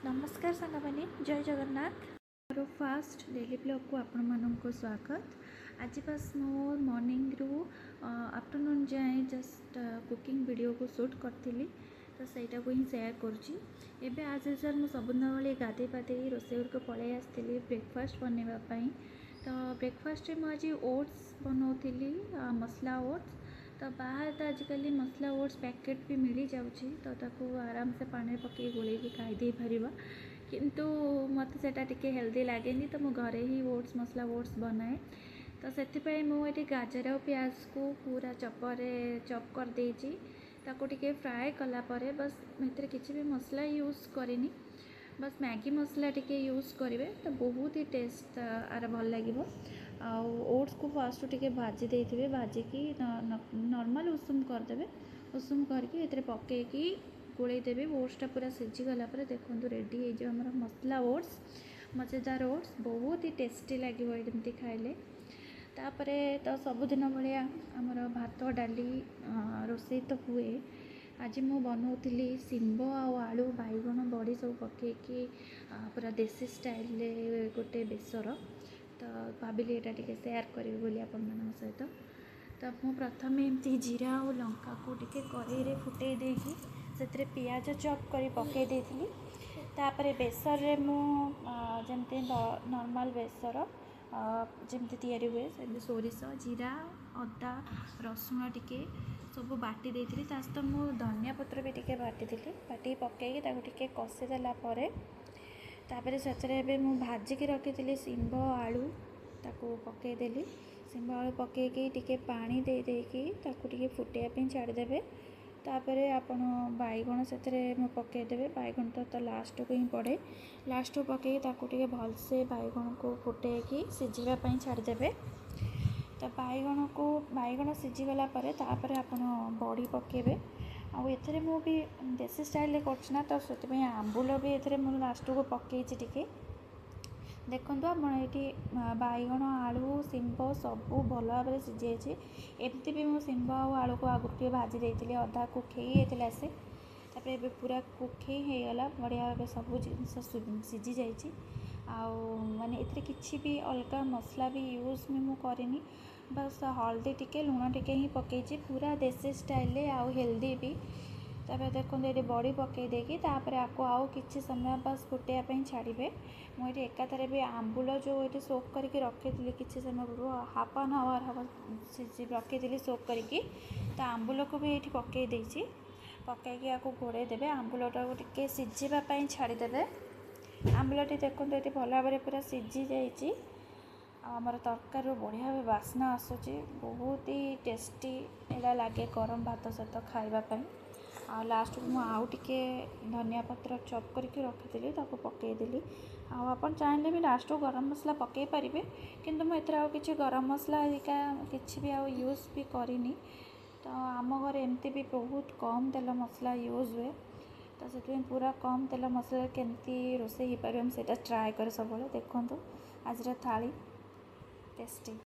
नमस्कार सांगमाने जय जगन्नाथ मोर fast daily blog को आपण मानक स्वागत। आज बस मो मॉर्निंग रु आफ्टरनून जाए जस्ट कुकिंग वीडियो को शूट करी तो सहीटा को ही सेयार करुँची। एबे आज यूजुअल मु सबुदिन भाई गाधे पाधे रोषेई को पलि आसती ब्रेकफास्ट बनवाई। तो ब्रेकफास्ट में मुझे ओट्स बनौली मसला ओट्स। तो बाहर तो आजिकल मसला ओट्स पैकेट भी मिल जाऊँगी तो ताको आराम से पानी पकई गोल खाईदे पार किंतु मत सेटा टिके हेल्दी लगे तो मु घरे ही ओट्स मसला ओट्स बनाए। तो से मुझे गाजर और प्याज को पूरा चपर चॉप कर देची ताको टिके फ्राए कला परे बस मित्र किसी भी मसला यूज करेनी बस मैगी मसला टिके यूज करेंगे तो बहुत ही टेस्ट आर भल लगे। ओट्स को फास्ट टिके भाजी देते भाजिकी नॉर्मल उषुम करदे उषुम करके पकईकी गोलैदेवे ओट्सटा पूरा सीझीगला देखो रेडी हो आम मसला ओट्स मजेदार ओट्स बहुत ही टेस्टी लगे एमती खाइले। तापरे तो सबुदिन भाया आमर भात डाली रोषे तो हुए। आज मु बनौली शिंब आलू बैगण बड़ी सब पकईकी पूरा देसी स्टाइल गोटे बेसर तो भाविली यहाँ टे सेयार करी बोली आपण मान सहित। तो मु प्रथम एमती जीरा और लंका को टिके कड़ाई फुटे देकी से पियाज चॉप कर पकई देती। तापर बेसर रे मु जमती नॉर्मल बेसर जमती तैयारी हुए से सोरिष जीरा अदा रसुण टिके सब बाटी देती सहित मु धनिया पत्र भी टिके बाटी बाटी पकईकी टिके कषिदेला तापर से मु भाजिकी रखी शिंब आलू ताको पकईदेली शिंब आलू पकईकी टिके पानी दे देकी ताको टिके फुटाइया छाड़देवे। तापर आपण बैगण से पकईदेवे बैगण तो लास्ट को ही पड़े लास्ट को पकई टिके भलसे बैगण को फुटेकी सीझापी छाड़देवे। तो बैगण सीझीगला तापर आपण बड़ी पकेबे आउ एथरे मु भी देसी स्टाइल करना तो से आंबुल भी एथरे मु लास्ट को पकई टिके देखो ये बैगण आलू शिंब सबू भल भाव सीझी एमती भी मुझे शिंब आलू को आगुरी टे भाजी देती अधा कुकई होता से तापर पूरा कुकई होगला बढ़िया भाव सब जिन सीझी जाइए माने एथरे किसी भी अलग मसला भी यूज में मु करेनी बस हल्दी टिके लुण टिके ही पकई पूरा देसी स्टाइल आउ हेल्दी भी। तापर देखो ये बड़ी पकई देकी तापर आपको आउ किसी समय बस फुटाइया छाड़े मुझे एकाथरे भी आंबुल जो ये सोक करके रखी किसी समय पूर्व हाफ एन आवर हम रखी सोक करके तो आंबुल को भी ये पकई देती पकईकी आपको घोड़े देवे आंबुलटा को टिके सीझापी छाड़देवे। आंबुलटी देखो ये भल भाव पूरा सीझी जाइए आमर तरकार बढ़िया भाव बास्ना आसूची बहुत ही टेस्टी एटा लगे गरम भात सहित खावाई। लास्ट को आउ टिके धनिया पत्र चॉप करके रखी पकईदेली आप चाहे भी लास्ट को गरम मसला पकई पारे किंतु मुझे आउ कि गरम मसला किसी भी आउ यूज भी करनी तो आम घर एमती भी बहुत कम तेल मसला यूज हुए तो से पूरा कम तेल मसला केमती रोषे हो पार से ट्राए करे सब देखो आज थाली टेस्टी।